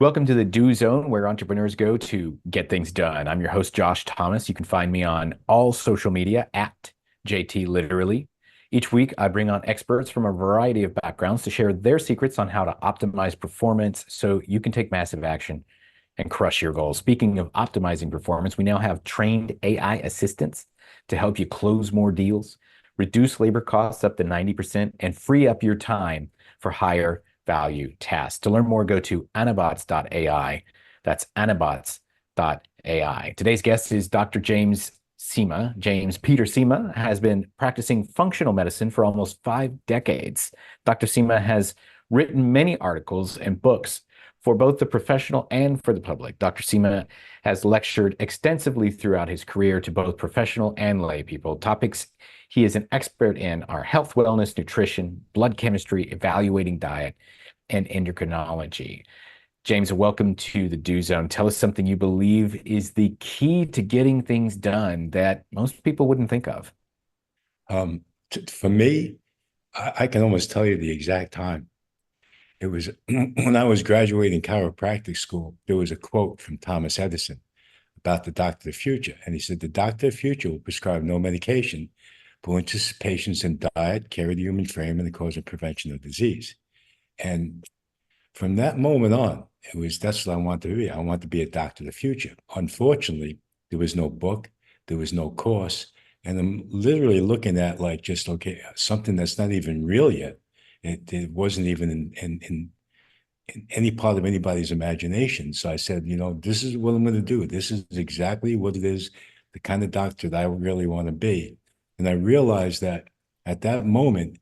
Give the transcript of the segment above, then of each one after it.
Welcome to the Do Zone, where entrepreneurs go to get things done. I'm your host, Josh Thomas. You can find me on all social media at JT Literally. Each week, I bring on experts from a variety of backgrounds to share their secrets on how to optimize performance so you can take massive action and crush your goals. Speaking of optimizing performance, we now have trained AI assistants to help you close more deals, reduce labor costs up to 90%, and free up your time for higher value tasks. To learn more, go to anabots.ai. That's anabots.ai. Today's guest is Dr. James Cima. James Peter Cima has been practicing functional medicine for almost 5 decades. Dr. Cima has written many articles and books for both the professional and for the public. Dr. Cima has lectured extensively throughout his career to both professional and lay people. Topics he is an expert in are health, wellness, nutrition, blood chemistry, evaluating diet, and endocrinology. James, welcome to the Do Zone. Tell us something you believe is the key to getting things done that most people wouldn't think of. For me, I can almost tell you the exact time. It was when I was graduating chiropractic school. There was a quote from Thomas Edison about the doctor of the future. And he said, the doctor of the future will prescribe no medication, but will interest patients in diet, care of the human frame, and the cause and prevention of disease. And from that moment on, that's what I wanted to be. I wanted to be a doctor of the future. Unfortunately, there was no book, there was no course. And I'm literally looking at like just okay, something that's not even real yet. It wasn't even in any part of anybody's imagination. So I said, this is what I'm going to do. This is exactly what it is, the kind of doctor that I really want to be. And I realized that at that moment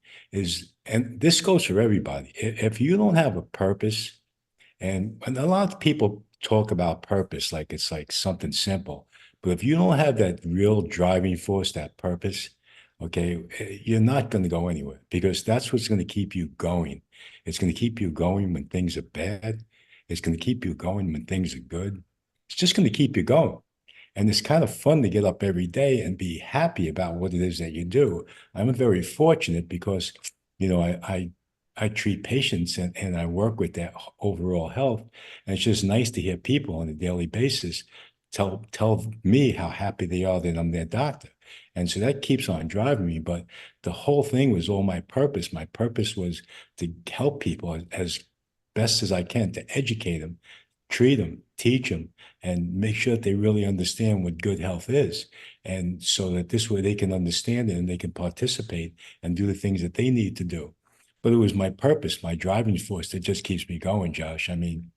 and this goes for everybody. If you don't have a purpose, and a lot of people talk about purpose like it's like something simple, but if you don't have that real driving force, that purpose, okay, you're not going to go anywhere because that's what's going to keep you going. It's going to keep you going when things are bad. It's going to keep you going when things are good. It's just going to keep you going. And it's kind of fun to get up every day and be happy about what it is that you do. I'm very fortunate because, I treat patients and I work with their overall health. And it's just nice to hear people on a daily basis tell me how happy they are that I'm their doctor. And so that keeps on driving me. But the whole thing was all my purpose. My purpose was to help people as best as I can, to educate them, treat them, teach them, and make sure that they really understand what good health is. And so that this way they can understand it and they can participate and do the things that they need to do. But it was my purpose, my driving force that just keeps me going, Josh. I mean,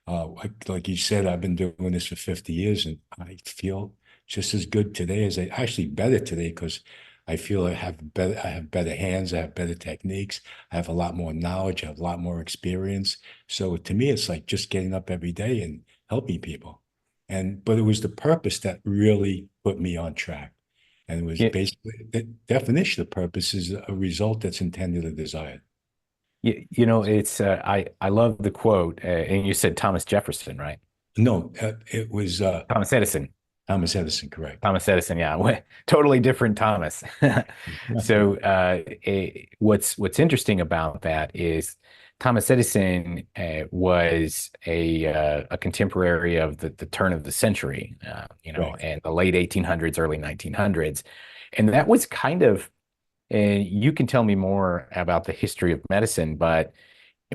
like you said, I've been doing this for 50 years and I feel just as good today as actually better today because I feel I have better hands, I have better techniques, I have a lot more knowledge, I have a lot more experience. So to me, it's like just getting up every day and helping people. But it was the purpose that really put me on track. And it was Yeah, basically the definition of purpose is a result that's intended or desired. it's I love the quote, and you said Thomas Jefferson, right? No, it was Thomas Edison. Thomas Edison, correct. Thomas Edison, yeah, totally different Thomas. So, what's interesting about that is Thomas Edison was a contemporary of the turn of the century, Right. and the late 1800s, early 1900s, and that was kind of. You can tell me more about the history of medicine, but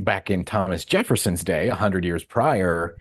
back in Thomas Jefferson's day, 100 years prior,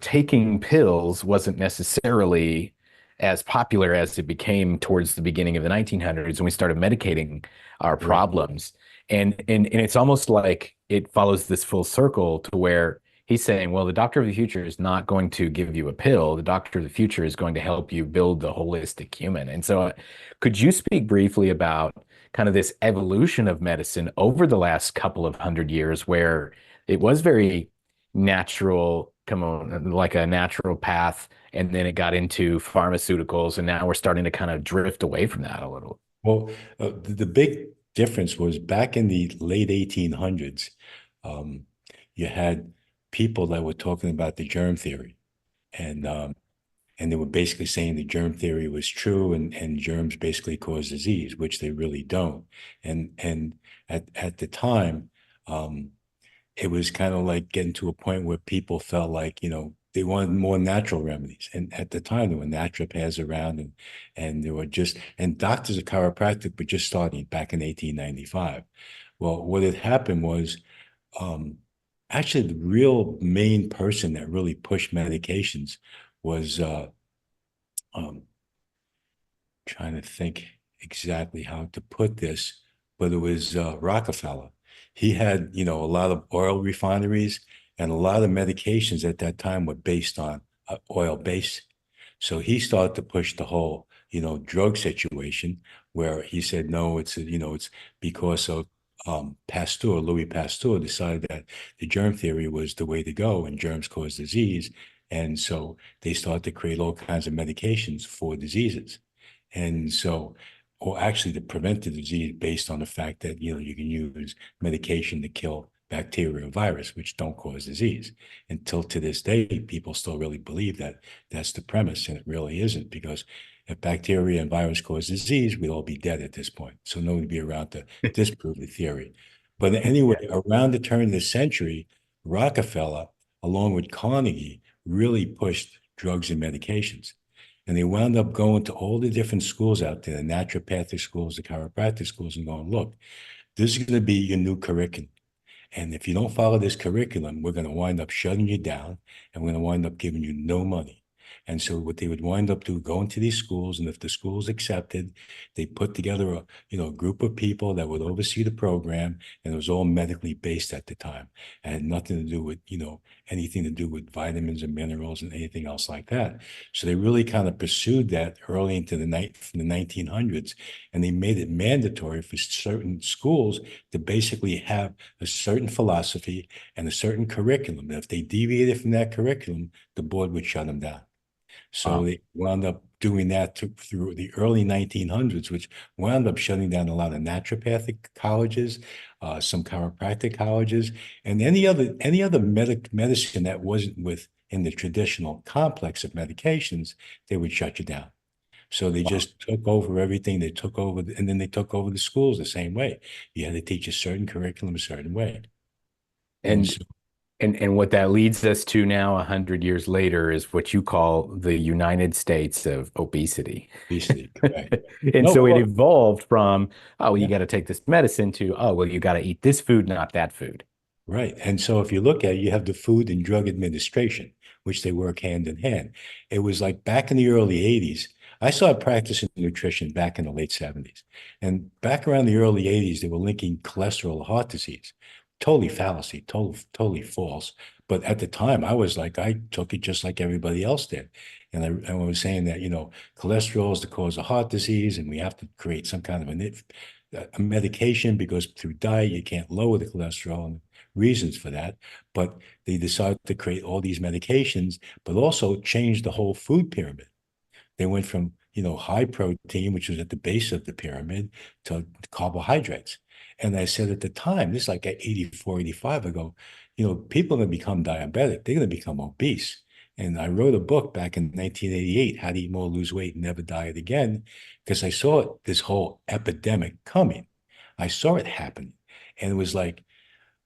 taking pills wasn't necessarily as popular as it became towards the beginning of the 1900s when we started medicating our Right. problems. And it's almost like it follows this full circle to where he's saying, well, the doctor of the future is not going to give you a pill. The doctor of the future is going to help you build the holistic human. And so, could you speak briefly about kind of this evolution of medicine over the last couple of 100 years where it was very natural, come on, like a natural path, and then it got into pharmaceuticals, and now we're starting to kind of drift away from that a little. Well, the big difference was back in the late 1800s, um, you had people that were talking about the germ theory, and and they were basically saying the germ theory was true, and germs basically cause disease, which they really don't. And at the time, um, it was kind of like getting to a point where people felt like, they wanted more natural remedies. And at the time, there were naturopaths around, and there were just, and doctors of chiropractic were just starting back in 1895. Well, what had happened was, um, actually, the real main person that really pushed medications was, um, trying to think exactly how to put this, but it was Rockefeller. He had, a lot of oil refineries, and a lot of medications at that time were based on oil base. So he started to push the whole, drug situation, where he said, no, it's because of Louis Pasteur decided that the germ theory was the way to go, and germs cause disease. And so they started to create all kinds of medications for diseases. And so, or actually to prevent the disease based on the fact that, you can use medication to kill bacteria or virus, which don't cause disease. Until to this day, people still really believe that that's the premise, and it really isn't, because if bacteria and virus cause disease, we'd all be dead at this point. So no one would be around to disprove the theory. But anyway, Yeah. around the turn of the century, Rockefeller, along with Carnegie, really pushed drugs and medications. And they wound up going to all the different schools out there, the naturopathic schools, the chiropractic schools, and going, look, this is going to be your new curriculum. And if you don't follow this curriculum, we're going to wind up shutting you down, and we're going to wind up giving you no money. And so what they would wind up doing, going to these schools, and if the schools accepted, they put together a group of people that would oversee the program, and it was all medically based at the time. It had nothing to do with, anything to do with vitamins and minerals and anything else like that. So they really kind of pursued that early into the night from the 1900s, and they made it mandatory for certain schools to basically have a certain philosophy and a certain curriculum. And if they deviated from that curriculum, the board would shut them down. So Wow. they wound up doing that through the early 1900s, which wound up shutting down a lot of naturopathic colleges, some chiropractic colleges, and any other medicine that wasn't within the traditional complex of medications, they would shut you down. So they Wow. just took over everything. They took over, and then they took over the schools the same way. You had to teach a certain curriculum a certain way. And And so and what that leads us to now, 100 years later, is what you call the United States of obesity. obesity, correct. And No, so it well, evolved from, oh, well, you yeah. got to take this medicine to, oh, well, you got to eat this food, not that food. Right. And so if you look at it, you have the Food and Drug Administration, which they work hand in hand. It was like back in the early 80s. I started practicing nutrition back in the late 70s. And back around the early 80s, they were linking cholesterol to heart disease. Totally fallacy, totally false. But at the time, I was like, I took it just like everybody else did. And I was saying that, cholesterol is the cause of heart disease, and we have to create some kind of a medication, because through diet, you can't lower the cholesterol. And reasons for that, but they decided to create all these medications, but also change the whole food pyramid. They went from, high protein, which was at the base of the pyramid, to carbohydrates. And I said at the time, this is like at 84, 85, I go, people are going to become diabetic. They're going to become obese. And I wrote a book back in 1988, How to Eat More, Lose Weight, and Never Diet Again, because I saw this whole epidemic coming. I saw it happen. And it was like,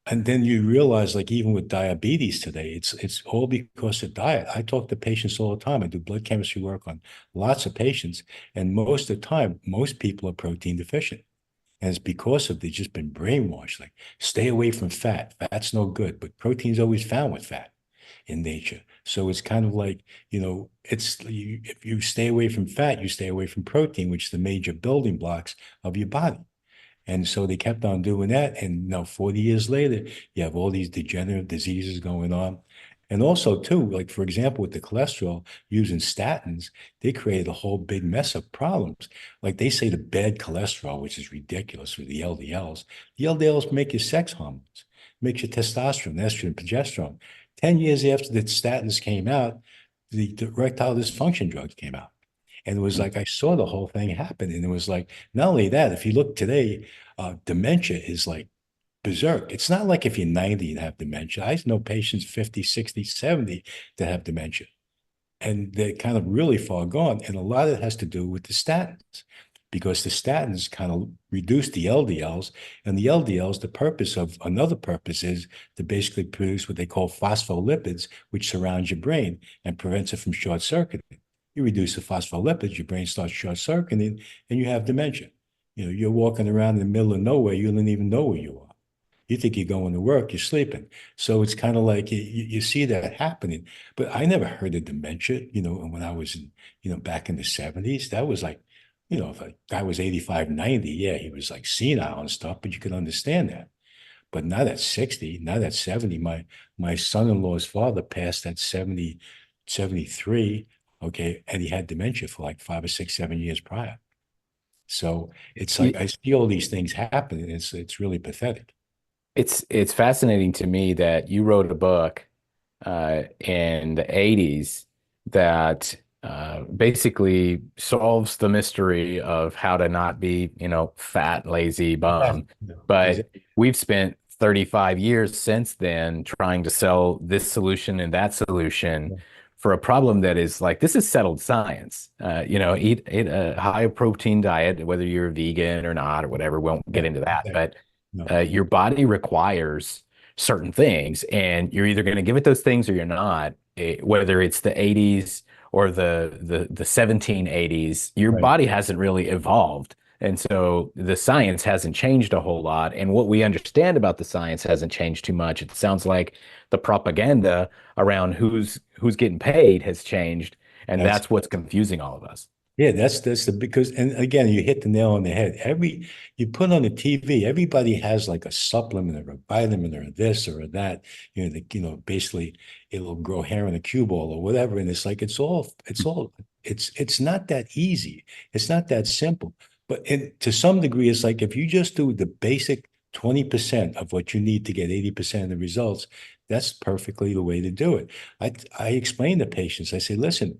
and then you realize, like, even with diabetes today, it's all because of diet. I talk to patients all the time. I do blood chemistry work on lots of patients, and most of the time, most people are protein deficient. And it's because of they've just been brainwashed. Like, stay away from fat. Fat's no good, but protein's always found with fat in nature. So it's kind of like, if you stay away from fat, you stay away from protein, which is the major building blocks of your body. And so they kept on doing that. And now 40 years later, you have all these degenerative diseases going on. And also, too, like, for example, with the cholesterol, using statins, they created a whole big mess of problems. Like, they say the bad cholesterol, which is ridiculous with the LDLs. The LDLs make your sex hormones, makes your testosterone, estrogen, progesterone. 10 years after the statins came out, the erectile dysfunction drugs came out. And it was like, I saw the whole thing happen. And it was like, not only that, if you look today, dementia is like berserk. It's not like if you're 90 and have dementia. I know patients 50, 60, 70 that have dementia, and they're kind of really far gone. And a lot of it has to do with the statins, because the statins kind of reduce the LDLs, and the LDLs, the purpose of another purpose is to basically produce what they call phospholipids, which surrounds your brain and prevents it from short circuiting. You reduce the phospholipids, your brain starts short circuiting, and you have dementia. You're walking around in the middle of nowhere, you don't even know where you are. You think you're going to work, you're sleeping. So it's kind of like you see that happening. But I never heard of dementia, and when I was back in the 70s, that was like, if a guy was 85, 90, yeah, he was like senile and stuff, but you could understand that. But not at 60, not at 70. My son-in-law's father passed at 70, 73, okay, and he had dementia for like 5 or 6, 7 years prior. So it's like I see all these things happen, and it's really pathetic. It's fascinating to me that you wrote a book in the 80s that basically solves the mystery of how to not be, fat, lazy bum. But Exactly. we've spent 35 years since then trying to sell this solution and that solution for a problem that is like this is settled science. Eat a high protein diet, whether you're vegan or not or whatever. We won't get Yeah, into that, exactly. but No, your body requires certain things, and you're either going to give it those things or you're not. Whether it's the 80s or the 1780s, your right. body hasn't really evolved. And so the science hasn't changed a whole lot. And what we understand about the science hasn't changed too much. It sounds like the propaganda around who's getting paid has changed. And That's that's what's confusing all of us. Yeah, that's the because and again, you hit the nail on the head. You put on the TV, everybody has like a supplement or a vitamin or this or that. Basically it'll grow hair in a cue ball or whatever. And it's like it's not that easy. It's not that simple. But to some degree, it's like if you just do the basic 20% of what you need to get 80% of the results, that's perfectly the way to do it. I explain to patients, I say, listen,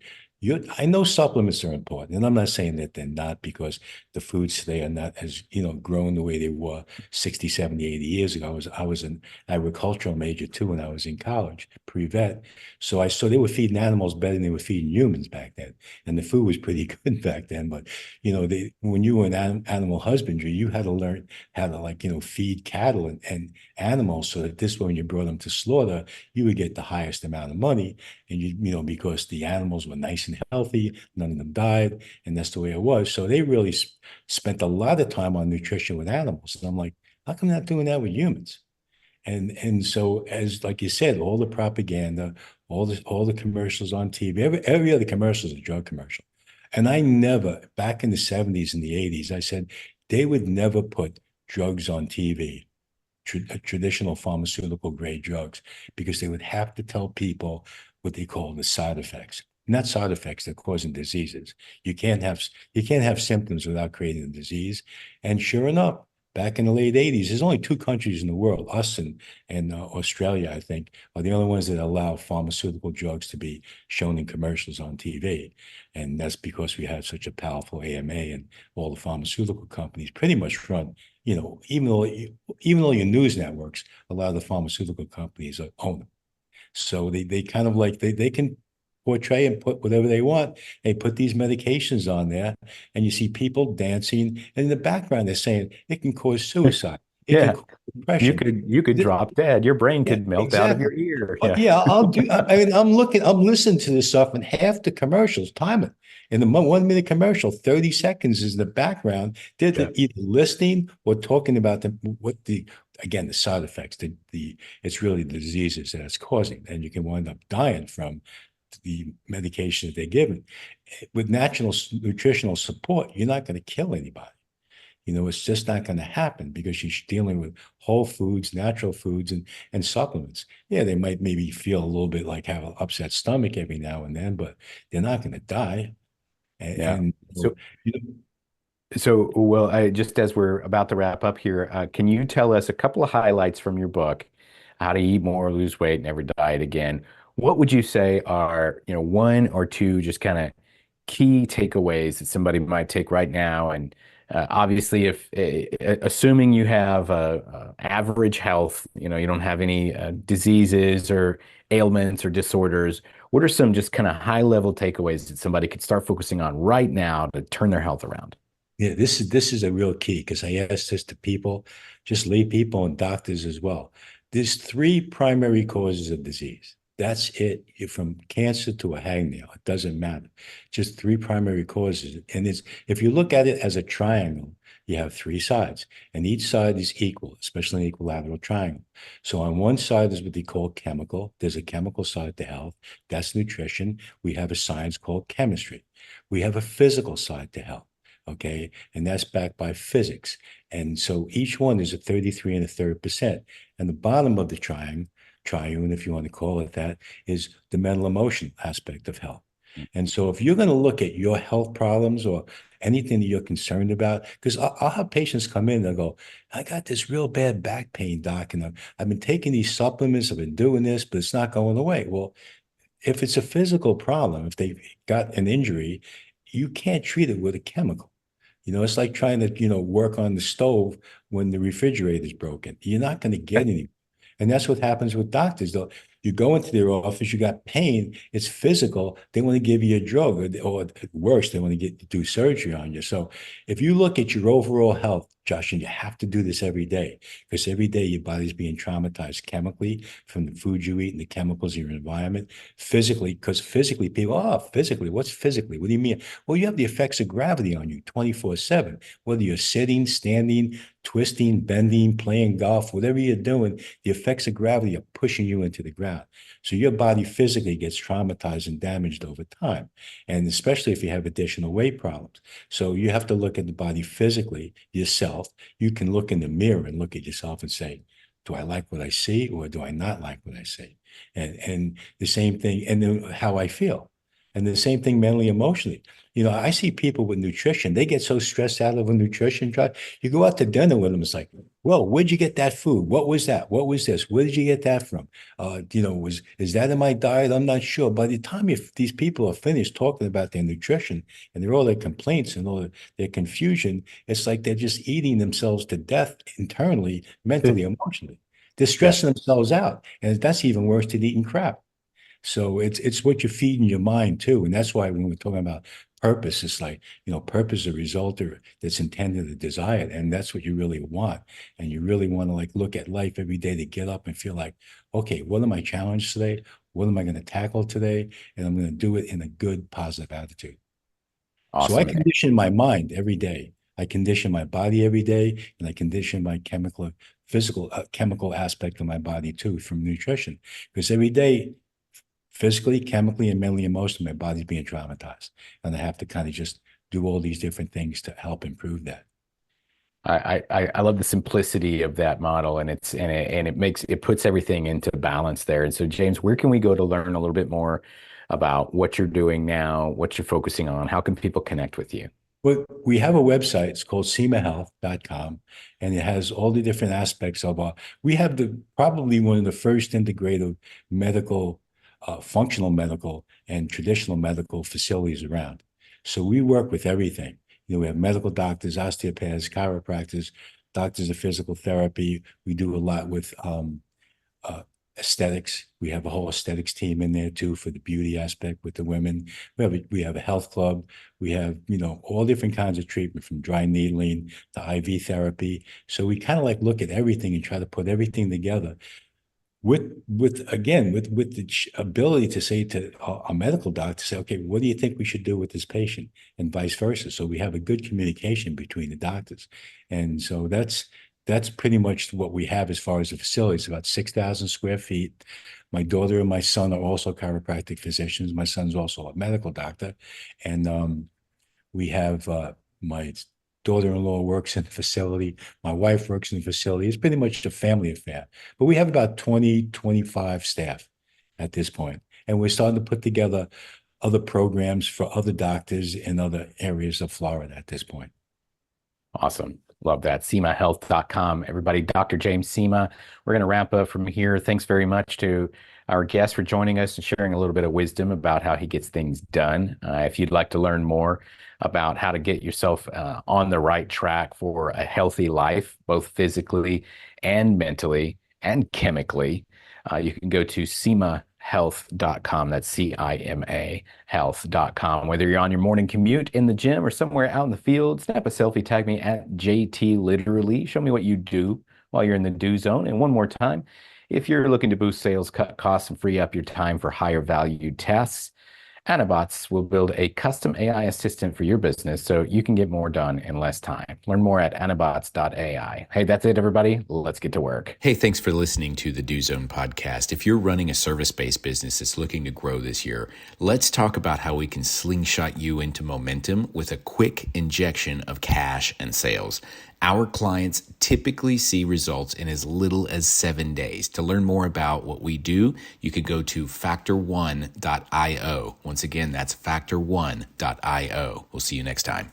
I know supplements are important, and I'm not saying that they're not because the foods today are not as, grown the way they were 60, 70, 80 years ago. I was an agricultural major too when I was in college, pre-vet. So I saw they were feeding animals better than they were feeding humans back then. And the food was pretty good back then. But, when you were in animal husbandry, you had to learn how to feed cattle and animals so that this way, when you brought them to slaughter, you would get the highest amount of money. And because the animals were nice and healthy, none of them died, and that's the way it was. So they really spent a lot of time on nutrition with animals. And I'm like, how come they're not doing that with humans? And so as like you said, all the propaganda, all the commercials on TV, every other commercial is a drug commercial. And I never, back in the 70s and the 80s, I said they would never put drugs on TV, traditional pharmaceutical grade drugs, because they would have to tell people what they call the side effects. Not side effects, they're causing diseases. You can't have symptoms without creating a disease. And sure enough, back in the late 80s, there's only two countries in the world, us and Australia, I think, are the only ones that allow pharmaceutical drugs to be shown in commercials on TV. And that's because we have such a powerful AMA, and all the pharmaceutical companies pretty much run, even though your news networks, a lot of the pharmaceutical companies own them. So they kind of like they can portray and put whatever they want. They put these medications on there, and you see people dancing, and in the background they're saying it can cause suicide, it can Yeah. cause You depression. could you could drop dead. Your brain Yeah, could melt out of exactly. your ear. Yeah. Yeah, I'll do. I mean, I'm listening to this stuff, and half the commercials, time it. In the 1 minute commercial, 30 seconds is the background. They're Yeah. either listening or talking about again, the side effects, it's really the diseases that it's causing. And you can wind up dying from the medication that they're given. With natural nutritional support, you're not going to kill anybody. It's just not going to happen because you're dealing with whole foods, natural foods, and supplements. Yeah, they might maybe feel a little bit like have an upset stomach every now and then, but they're not going to die. And, Yeah. and So you know, well, just as we're about to wrap up here, can you tell us a couple of highlights from your book, How to Eat More, Lose Weight, Never Diet Again? What would you say are, one or two just kind of key takeaways that somebody might take right now? And obviously, if assuming you have average health, you don't have any diseases or ailments or disorders, what are some just kind of high level takeaways that somebody could start focusing on right now to turn their health around? Yeah, this is a real key because I ask this to people, just lay people and doctors as well. There's three primary causes of disease. That's it. You're from cancer to a hangnail. It doesn't matter. Just three primary causes. And it's if you look at it as a triangle, you have three sides, and each side is equal, especially an equilateral triangle. So on one side is what they call chemical. There's a chemical side to health. That's nutrition. We have a science called chemistry. We have a physical side to health. Okay. And that's backed by physics. And so each one is a 33 and a third percent. And the bottom of the triune, if you want to call it that, is the mental emotion aspect of health. And so if you're going to look at your health problems or anything that you're concerned about, because I'll have patients come in and go, I got this real bad back pain, doc, and I've been taking these supplements, I've been doing this, but it's not going away. Well, if it's a physical problem, if they've got an injury, you can't treat it with a chemical. It's like trying to, work on the stove when the refrigerator is broken. You're not going to get any. And that's what happens with doctors. Though you go into their office, you got pain, it's physical. They want to give you a drug, or worse, they want to do surgery on you. So if you look at your overall health, Josh, and you have to do this every day because every day your body's being traumatized chemically from the food you eat and the chemicals in your environment, physically, because physically, people, physically, what's physically? What do you mean? Well, you have the effects of gravity on you 24/7, whether you're sitting, standing, twisting, bending, playing golf, whatever you're doing, the effects of gravity are pushing you into the ground. So your body physically gets traumatized and damaged over time. And especially if you have additional weight problems. So you have to look at the body physically yourself. You can look in the mirror and look at yourself and say, do I like what I see or do I not like what I see? And the same thing, and then how I feel. And the same thing mentally, emotionally. I see people with nutrition, they get so stressed out of a nutrition drive. You go out to dinner with them, it's like, well, where'd you get that food? What was that? What was this? Where did you get that from? Is that in my diet? I'm not sure. By the time if these people are finished talking about their nutrition and they're all their complaints and all their confusion, it's like they're just eating themselves to death internally, mentally, emotionally. They're Yeah, stressing themselves out. And that's even worse than eating crap. So it's what you feed in your mind too. And that's why when we're talking about purpose, it's like, purpose is a result or that's intended to desire. And that's what you really want. And you really want to like look at life every day to get up and feel like, okay, what am I challenged today? What am I going to tackle today? And I'm going to do it in a good, positive attitude. So I awesome. condition my mind every day. I condition my body every day, and I condition my physical, chemical aspect of my body too from nutrition. Because every day physically, chemically, and mentally, emotionally, my body's being traumatized. And I have to kind of just do all these different things to help improve that. I love the simplicity of that model, and it puts everything into balance there. And so, James, where can we go to learn a little bit more about what you're doing now, what you're focusing on? How can people connect with you? Well, we have a website. It's called cimahealth.com, and it has all the different aspects of we have probably one of the first integrative medical, functional medical and traditional medical facilities around. So we work with everything. We have medical doctors, osteopaths, chiropractors, doctors of physical therapy. We do a lot with uh, aesthetics. We have a whole aesthetics team in there too for the beauty aspect with the women. We have a health club. We have, all different kinds of treatment from dry needling to IV therapy. So we kind of like look at everything and try to put everything together with the ability to say to a medical doctor, say, okay, what do you think we should do with this patient, and vice versa. So we have a good communication between the doctors, and so that's pretty much what we have as far as the facility. It's about 6,000 square feet. My daughter and my son are also chiropractic physicians. My son's also a medical doctor, and we have my daughter-in-law works in the facility. My wife works in the facility. It's pretty much a family affair. But we have about 20, 25 staff at this point. And we're starting to put together other programs for other doctors in other areas of Florida at this point. Awesome. Love that. CimaHealth.com. Everybody, Dr. James Cima. We're going to wrap up from here. Thanks very much to our guest for joining us and sharing a little bit of wisdom about how he gets things done. If you'd like to learn more about how to get yourself on the right track for a healthy life, both physically and mentally and chemically, you can go to cimahealth.com. That's CIMA health.com. Whether you're on your morning commute, in the gym, or somewhere out in the field, snap a selfie, tag me at JT Literally. Show me what you do while you're in the do zone. And one more time, if you're looking to boost sales, cut costs, and free up your time for higher value tasks, Anabots will build a custom AI assistant for your business so you can get more done in less time. Learn more at anabots.ai. Hey, that's it, everybody. Let's get to work. Hey, thanks for listening to the Do Zone podcast. If you're running a service-based business that's looking to grow this year, let's talk about how we can slingshot you into momentum with a quick injection of cash and sales. Our clients typically see results in as little as 7 days. To learn more about what we do, you could go to factor1.io. Once again, that's factor1.io. We'll see you next time.